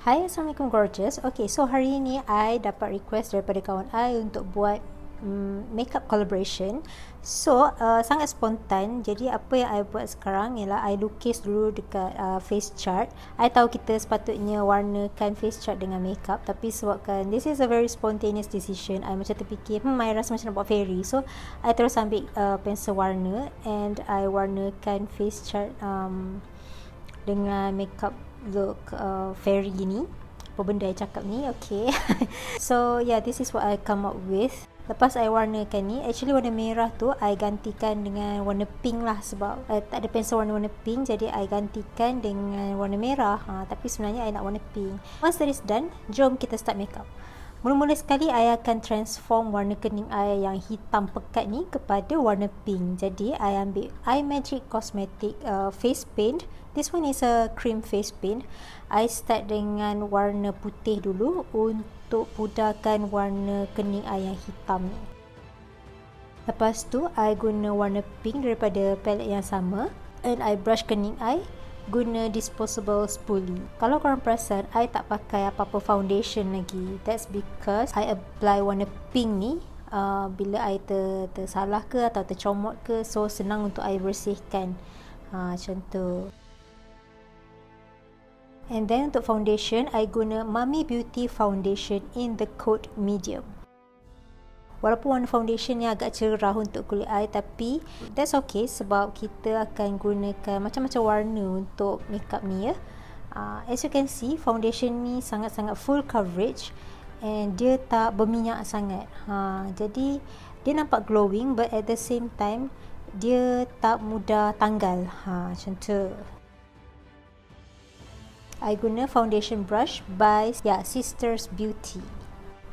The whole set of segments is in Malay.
Hai, Assalamualaikum Gorgeous. Okay, so hari ni I dapat request daripada kawan I untuk buat makeup collaboration. So, sangat spontan. Jadi, apa yang I buat sekarang ialah I lukis dulu dekat face chart. I tahu kita sepatutnya warnakan face chart dengan makeup, tapi sebabkan this is a very spontaneous decision, I macam terfikir, I rasa macam nak buat fairy. So, I terus ambil pensel warna and I warnakan face chart dengan makeup look fairy gini. Apa benda I cakap ni? Okay. So yeah, this is what I come up with. Lepas I warnakan ni, actually warna merah tu I gantikan dengan warna pink lah, sebab tak ada pensel warna-warna pink, jadi I gantikan dengan warna merah. Tapi sebenarnya I nak warna pink. Once that is done, jom kita start makeup. Mula-mula sekali I akan transform warna kening I yang hitam pekat ni kepada warna pink. Jadi I ambil Imagic Cosmetics face paint. This one is a cream face paint. I start dengan warna putih dulu untuk pudarkan warna kening I yang hitam ni. Lepas tu I guna warna pink daripada palette yang sama and I brush kening I guna disposable spoolie. Kalau korang perasan, I tak pakai apa-apa foundation lagi. That's because I apply warna pink ni bila I tersalah ke atau tercomot ke, so senang untuk I bersihkan. Macam tu. And then untuk foundation, I guna Mummy Beauty foundation in the coat medium. Walaupun warna foundation ni agak cerah untuk kulit I, tapi that's okay sebab kita akan gunakan macam-macam warna untuk makeup ni ya. As you can see, foundation ni sangat-sangat full coverage and dia tak berminyak sangat. Jadi dia nampak glowing, but at the same time dia tak mudah tanggal. Macam tu. I guna foundation brush by Sisters Beauty.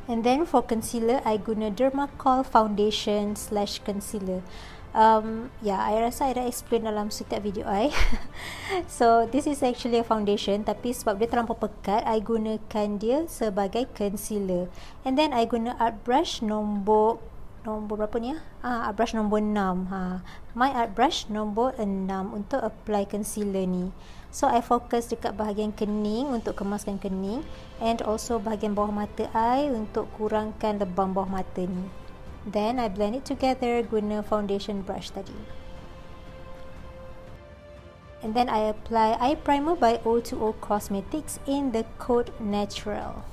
And then for concealer, I guna Dermacol foundation / concealer. I rasa I dah explain dalam setiap video I. So this is actually a foundation, tapi sebab dia terlampau pekat, I gunakan dia sebagai concealer. And then I guna art brush nombor berapa ni art brush nombor 6. My art brush nombor 6 untuk apply concealer ni. So I fokus dekat bahagian kening untuk kemaskan kening, and also bahagian bawah mata I untuk kurangkan lebam bawah mata ni. Then I blend it together guna foundation brush tadi. And then I apply eye primer by O2O Cosmetics in the coat natural.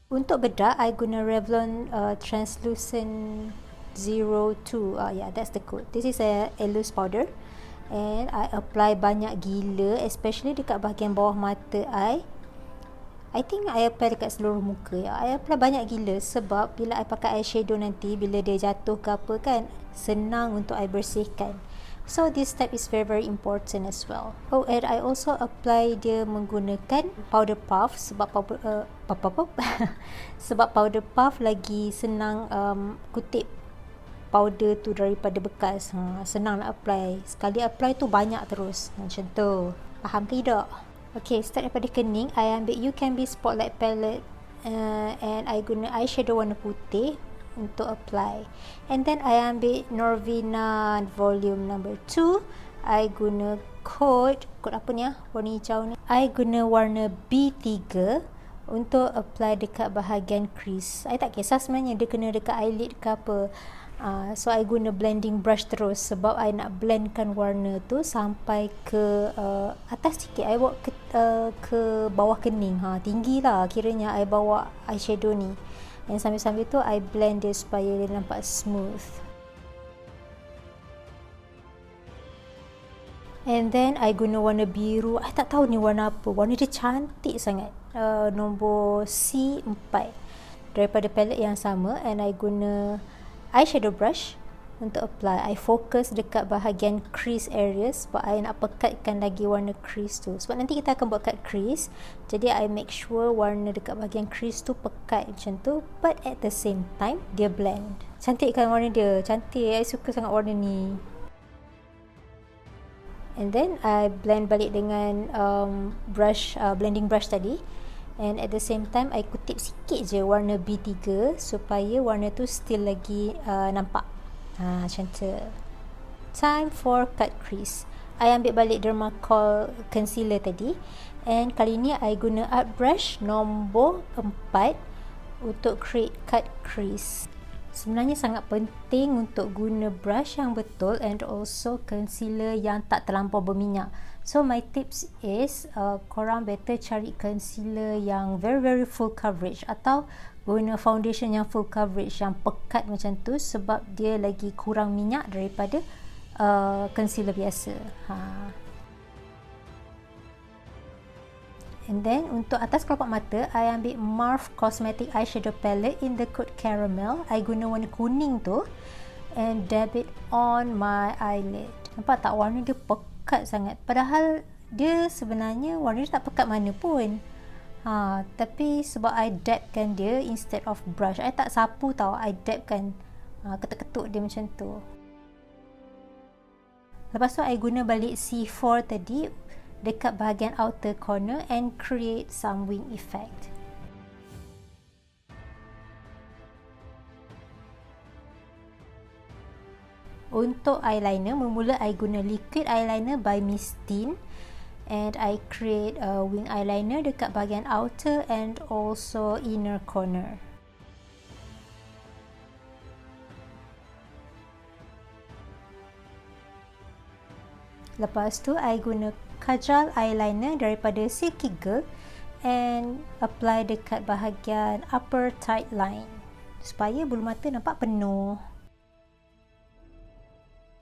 Untuk bedak, I guna Revlon translucent 02. That's the code. This is a loose powder. And I apply banyak gila, especially dekat bahagian bawah mata I think I apply dekat seluruh muka ya. I apply banyak gila sebab bila I pakai eyeshadow nanti, bila dia jatuh ke apa kan, senang untuk I bersihkan. So this step is very very important as well. Oh, and I also apply dia menggunakan powder puff sebab sebab powder puff lagi senang kutip powder tu daripada bekas. Senang nak apply. Sekali apply tu banyak terus. Macam tu. Faham ke tidak? Okay, start daripada kening. I ambil Ucanbe Spotlight palette and I guna eyeshadow warna putih untuk apply. And then I ambil Norvina volume number 2. I guna coat apa ni warna hijau ni. I guna warna B3 untuk apply dekat bahagian crease. I tak kisah sebenarnya dia kena dekat eyelid ke apa. So I guna blending brush terus sebab I nak blendkan warna tu sampai ke atas sikit. I bawa ke bawah kening. Tinggi lah kiranya I bawa eyeshadow ni. Dan sambil-sambil tu I blend dia supaya dia nampak smooth. And then I guna warna biru. I tak tahu ni warna apa. Warna dia cantik sangat. Nombor C4 daripada palette yang sama. And I guna eyeshadow brush untuk apply. I fokus dekat bahagian crease area sebab I nak pekatkan lagi warna crease tu. Sebab nanti kita akan buat cut crease. Jadi I make sure warna dekat bahagian crease tu pekat macam tu, but at the same time dia blend. Cantik kan warna dia? Cantik. I suka sangat warna ni. And then I blend balik dengan blending brush tadi. And at the same time I kutip sikit je warna B3 supaya warna tu still lagi nampak. Macam tu. Time for cut crease. I ambil balik Dermacol concealer tadi, and kali ni I guna art brush nombor 4 untuk create cut crease. Sebenarnya sangat penting untuk guna brush yang betul and also concealer yang tak terlampau berminyak. So my tips is korang better cari concealer yang very full coverage atau guna foundation yang full coverage, yang pekat macam tu, sebab dia lagi kurang minyak daripada concealer biasa. And then untuk atas kelopak mata, I ambil Marf Cosmetics eyeshadow palette in the coat caramel. I guna warna kuning tu and dab it on my eyelid. Nampak tak, warna dia pekat sangat, padahal dia sebenarnya warna dia tak pekat mana pun. Tapi sebab I dabkan dia instead of brush, I tak sapu tau, I dabkan, ketuk-ketuk dia macam tu. Lepas tu I guna balik C4 tadi dekat bahagian outer corner and create some wing effect. Untuk eyeliner, mula-mula I guna liquid eyeliner by Mistine and I create a wing eyeliner dekat bahagian outer and also inner corner. Lepas tu I guna kajal eyeliner daripada SilkyGirl and apply dekat bahagian upper tight line supaya bulu mata nampak penuh.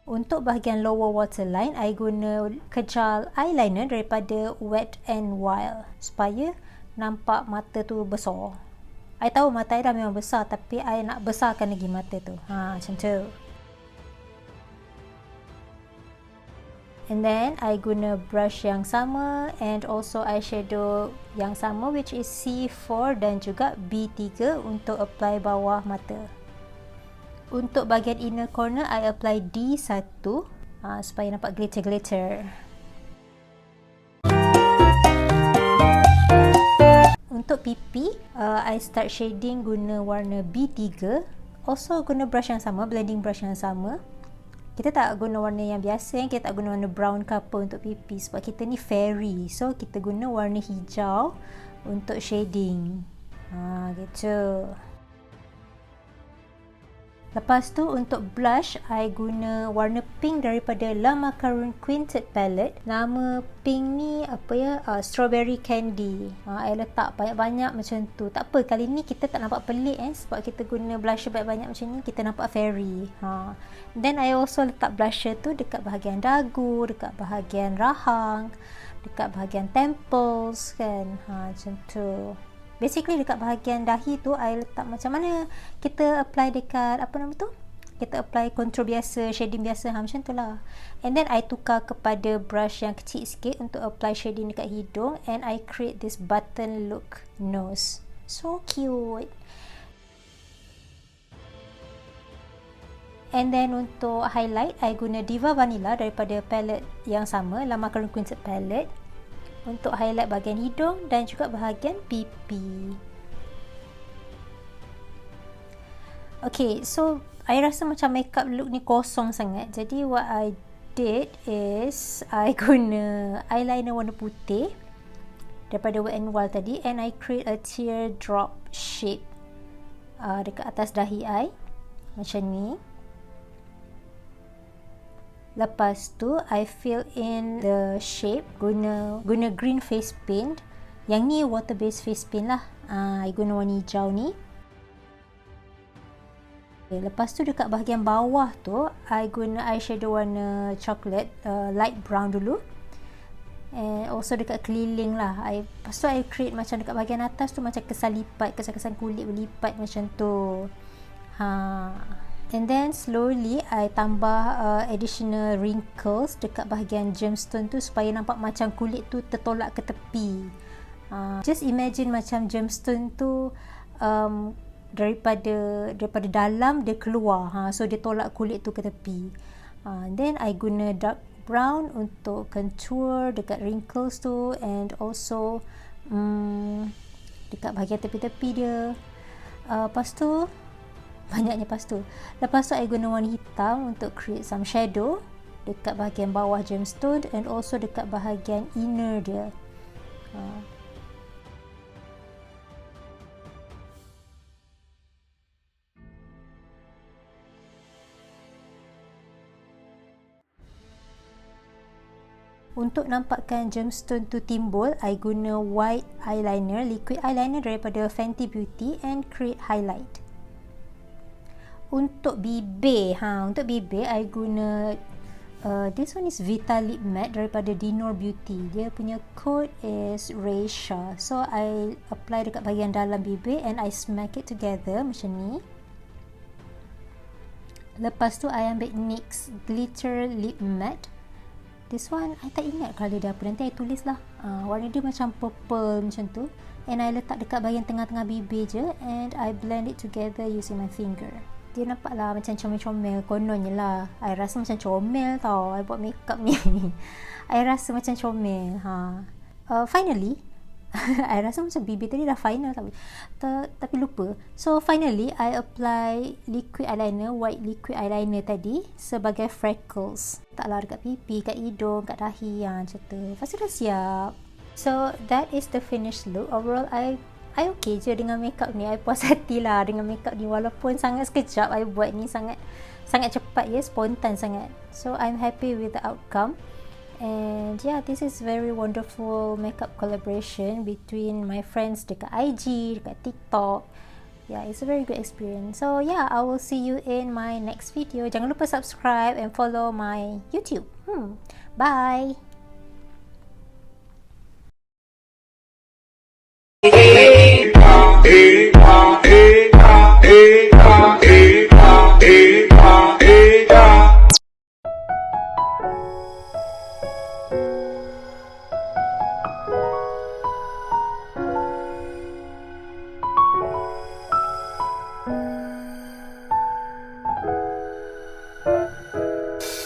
Untuk bahagian lower waterline, I guna kajal eyeliner daripada Wet n Wild supaya nampak mata tu besar. I tahu mata I dah memang besar, tapi I nak besarkan lagi mata tu. Macam tu. And then I guna brush yang sama and also eyeshadow yang sama, which is C4 dan juga B3 untuk apply bawah mata. Untuk bahagian inner corner, I apply D1 supaya nampak glitter-glitter. Untuk pipi, I start shading guna warna B3. Also guna brush yang sama, blending brush yang sama. Kita tak guna warna yang biasa, kita tak guna warna brown ke apa untuk pipi sebab kita ni fairy. So kita guna warna hijau untuk shading. Gitu. Lepas tu untuk blush, I guna warna pink daripada Macaroons Quintet palette. Nama pink ni strawberry candy. I letak banyak-banyak macam tu. Tak apa, kali ni kita tak nampak pelik sebab kita guna blusher banyak-banyak macam ni, kita nampak fairy. Then I also letak blusher tu dekat bahagian dagu, dekat bahagian rahang, dekat bahagian temples kan. Macam tu. Basically dekat bahagian dahi tu I letak macam mana kita apply dekat kita apply contour biasa, shading biasa, macam tu lah. And then I tukar kepada brush yang kecil sikit untuk apply shading dekat hidung, and I create this button look nose. So cute. And then untuk highlight, I guna Diva Vanilla daripada palette yang sama, Macaroons Quintet palette, untuk highlight bahagian hidung dan juga bahagian pipi. Okay, so I rasa macam makeup look ni kosong sangat. Jadi what I did is I guna eyeliner warna putih daripada Wet n Wild tadi, and I create a teardrop shape dekat atas dahi I macam ni. Lepas tu I fill in the shape guna green face paint. Yang ni water based face paint lah. I guna warna hijau ni. Okay, lepas tu dekat bahagian bawah tu I guna eyeshadow warna chocolate, light brown dulu. And also dekat keliling lah. Lepas tu I create macam dekat bahagian atas tu macam kesan lipat, kesan-kesan kulit berlipat macam tu. And then slowly I tambah additional wrinkles dekat bahagian gemstone tu supaya nampak macam kulit tu tertolak ke tepi. Just imagine macam gemstone tu daripada dalam dia keluar. So dia tolak kulit tu ke tepi. Then I guna dark brown untuk contour dekat wrinkles tu, and also dekat bahagian tepi-tepi dia. Lepas tu I guna warna hitam untuk create some shadow dekat bahagian bawah gemstone and also dekat bahagian inner dia. Untuk nampakkan gemstone tu timbul, I guna white eyeliner, liquid eyeliner daripada Fenty Beauty and create highlight. Untuk bibir, I guna this one is Vita Lip Matte daripada Dinor Beauty. Dia punya code is Raisha. So I apply dekat bahagian dalam bibir and I smack it together macam ni. Lepas tu I ambil NYX Glitter Lip Matte. This one, I tak ingat colour dia apa. Nanti I tulis lah. Warna dia macam purple macam tu. And I letak dekat bahagian tengah-tengah bibir je. And I blend it together using my finger. Dia nampak lah macam comel-comel. Kononnya lah. I rasa macam comel tau. I buat makeup ni. I rasa macam comel. Finally, I rasa macam bibir tadi dah final tapi lupa. So finally I apply liquid eyeliner, white liquid eyeliner tadi sebagai freckles. Taklah dekat pipi, kat hidung, kat dahi macam tu. Lepas tu dah siap. So that is the finished look. Overall I okay je dengan makeup ni. I puas hati lah dengan makeup ni, walaupun sangat sekejap I buat ni, sangat cepat ya, spontan sangat. So I'm happy with the outcome. And yeah, this is very wonderful makeup collaboration between my friends dekat IG, dekat TikTok. Yeah, it's a very good experience. So yeah, I will see you in my next video. Jangan lupa subscribe and follow my YouTube. Bye!